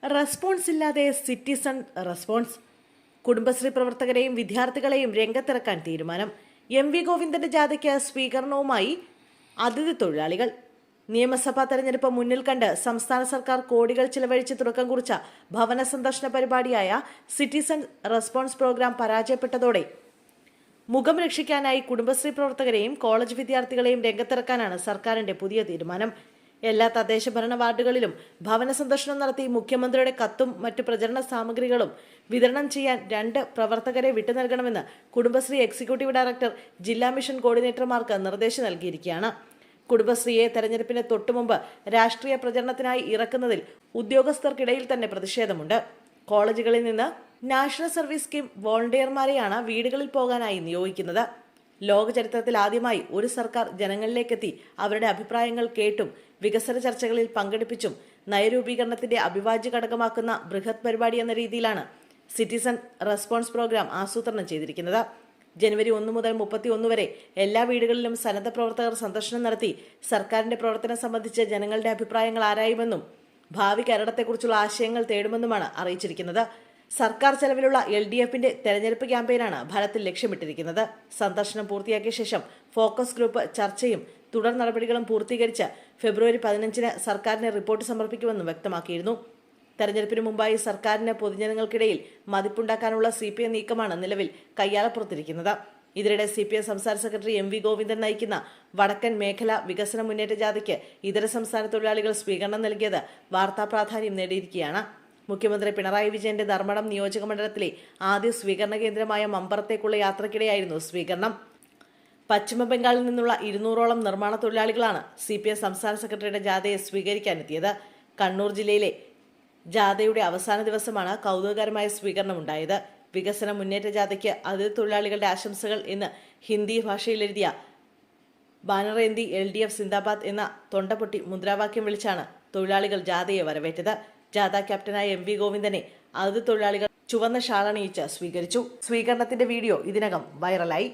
Response ഇല്ലാതെ citizen response. Kudumbashree പ്രവർത്തകരെയും വിദ്യാർത്ഥികളെയും രംഗത്തിറക്കാൻ തീരുമാനം. MV ഗോവിന്ദന്റെ ജാഥയ്ക്ക് സ്വീകരണവുമായി അതിഥി തൊഴിലാളികൾ. നിയമസഭാ തെരഞ്ഞെടുപ്പ് മുന്നിൽ കണ്ട് സംസ്ഥാന സർക്കാർ കോടികൾ ചിലവഴിച്ച് തുടക്കം കുറിച്ച ഭവന സന്ദർശന പരിപാടിയായ സിറ്റിസൺ റെസ്പോൺസ് പ്രോഗ്രാം പരാജയപ്പെട്ടതോടെ മുഖം രക്ഷിക്കാനായി കുടുംബശ്രീ പ്രവർത്തകരെയും കോളേജ് വിദ്യാർത്ഥികളെയും രംഗത്തിറക്കാനാണ് സർക്കാരിന്റെ പുതിയ തീരുമാനം. എല്ലാ തദ്ദേശ ഭരണ വാർഡുകളിലും ഭവന സന്ദർശനം നടത്തി മുഖ്യമന്ത്രിയുടെ കത്തും മറ്റു പ്രചരണ സാമഗ്രികളും വിതരണം ചെയ്യാൻ 2 പ്രവർത്തകരെ വിട്ടു നൽകണമെന്ന് കുടുംബശ്രീ എക്സിക്യൂട്ടീവ് ഡയറക്ടർ ജില്ലാ മിഷൻ കോർഡിനേറ്റർമാർക്ക് നിർദ്ദേശം നൽകിയിരിക്കുകയാണ്. കുടുംബശ്രീയെ തെരഞ്ഞെടുപ്പിന് തൊട്ടുമുമ്പ് രാഷ്ട്രീയ പ്രചരണത്തിനായി ഇറക്കുന്നതിൽ ഉദ്യോഗസ്ഥർക്കിടയിൽ തന്നെ പ്രതിഷേധമുണ്ട്. കോളേജുകളിൽ നിന്ന് നാഷണൽ സർവീസ് സ്കീം വോളണ്ടിയർമാരെയാണ് വീടുകളിൽ പോകാനായി നിയോഗിക്കുന്നത്. ലോക ചരിത്രത്തിൽ ആദ്യമായി ഒരു സർക്കാർ ജനങ്ങളിലേക്കെത്തി അവരുടെ അഭിപ്രായങ്ങൾ കേട്ടും വികസന ചർച്ചകളിൽ പങ്കെടുപ്പിച്ചും നയരൂപീകരണത്തിന്റെ അവിഭാജ്യ ഘടകമാക്കുന്ന ബൃഹത് പരിപാടി എന്ന രീതിയിലാണ് സിറ്റിസൺ റെസ്പോൺസ് പ്രോഗ്രാം ആസൂത്രണം ചെയ്തിരിക്കുന്നത്. ജനുവരി 1 മുതൽ 31 വരെ എല്ലാ വീടുകളിലും സന്നദ്ധ പ്രവർത്തകർ സന്ദർശനം നടത്തി സർക്കാരിന്റെ പ്രവർത്തനം സംബന്ധിച്ച് ജനങ്ങളുടെ അഭിപ്രായങ്ങൾ ആരായുമെന്നും ഭാവി കേരളത്തെക്കുറിച്ചുള്ള ആശയങ്ങൾ തേടുമെന്നുമാണ് അറിയിച്ചിരിക്കുന്നത്. സർക്കാർ ചെലവിലുള്ള LDFന്റെ തെരഞ്ഞെടുപ്പ് ക്യാമ്പയിനാണ് ഫലത്തിൽ ലക്ഷ്യമിട്ടിരിക്കുന്നത്. സന്ദർശനം പൂർത്തിയാക്കിയ ശേഷം ഫോക്കസ് ഗ്രൂപ്പ് ചർച്ചയും തുടർ നടപടികളും പൂർത്തീകരിച്ച് ഫെബ്രുവരി 15-ന് സർക്കാരിന് റിപ്പോർട്ട് സമർപ്പിക്കുമെന്നും വ്യക്തമാക്കിയിരുന്നു. തെരഞ്ഞെടുപ്പിന് മുമ്പായി സർക്കാരിന് പൊതുജനങ്ങൾക്കിടയിൽ മതിപ്പുണ്ടാക്കാനുള്ള CPM നീക്കമാണ് നിലവിൽ കയ്യാളപ്പുറത്തിരിക്കുന്നത്. ഇതിനിടെ CPM സംസ്ഥാന സെക്രട്ടറി MV ഗോവിന്ദൻ നയിക്കുന്ന വടക്കൻ മേഖല വികസന മുന്നേറ്റ ജാഥയ്ക്ക് ഇതര സംസ്ഥാന തൊഴിലാളികൾ സ്വീകരണം നൽകിയത് വാർത്താ പ്രാധാന്യം നേടിയിരിക്കുകയാണ്. മുഖ്യമന്ത്രി പിണറായി വിജയന്റെ ധർമ്മടം നിയോജക മണ്ഡലത്തിലെ ആദ്യ സ്വീകരണ കേന്ദ്രമായ മമ്പറത്തേക്കുള്ള യാത്രക്കിടെയായിരുന്നു സ്വീകരണം. പശ്ചിമ ബംഗാളിൽ നിന്നുള്ള 200ഓളം നിർമ്മാണ തൊഴിലാളികളാണ് CPM സംസ്ഥാന സെക്രട്ടറിയുടെ ജാഥയെ സ്വീകരിക്കാനെത്തിയത്. കണ്ണൂർ ജില്ലയിലെ ജാഥയുടെ അവസാന ദിവസമാണ് കൗതുകകരമായ സ്വീകരണം ഉണ്ടായത്. വികസന മുന്നേറ്റ ജാഥയ്ക്ക് അതിഥി തൊഴിലാളികളുടെ ആശംസകൾ എന്ന് ഹിന്ദി ഭാഷയിലെഴുതിയ ബാനറേന്തി LDF സിന്ദാബാദ് എന്ന തൊണ്ടപൊട്ടി മുദ്രാവാക്യം വിളിച്ചാണ് തൊഴിലാളികൾ ജാഥയെ വരവേറ്റത്. ജാഥ ക്യാപ്റ്റനായ MV ഗോവിന്ദനെ അതിഥി തൊഴിലാളികൾ ചുവന്ന ഷാളണിയിച്ച് സ്വീകരിച്ചു. സ്വീകരണത്തിന്റെ വീഡിയോ ഇതിനകം വൈറലായി.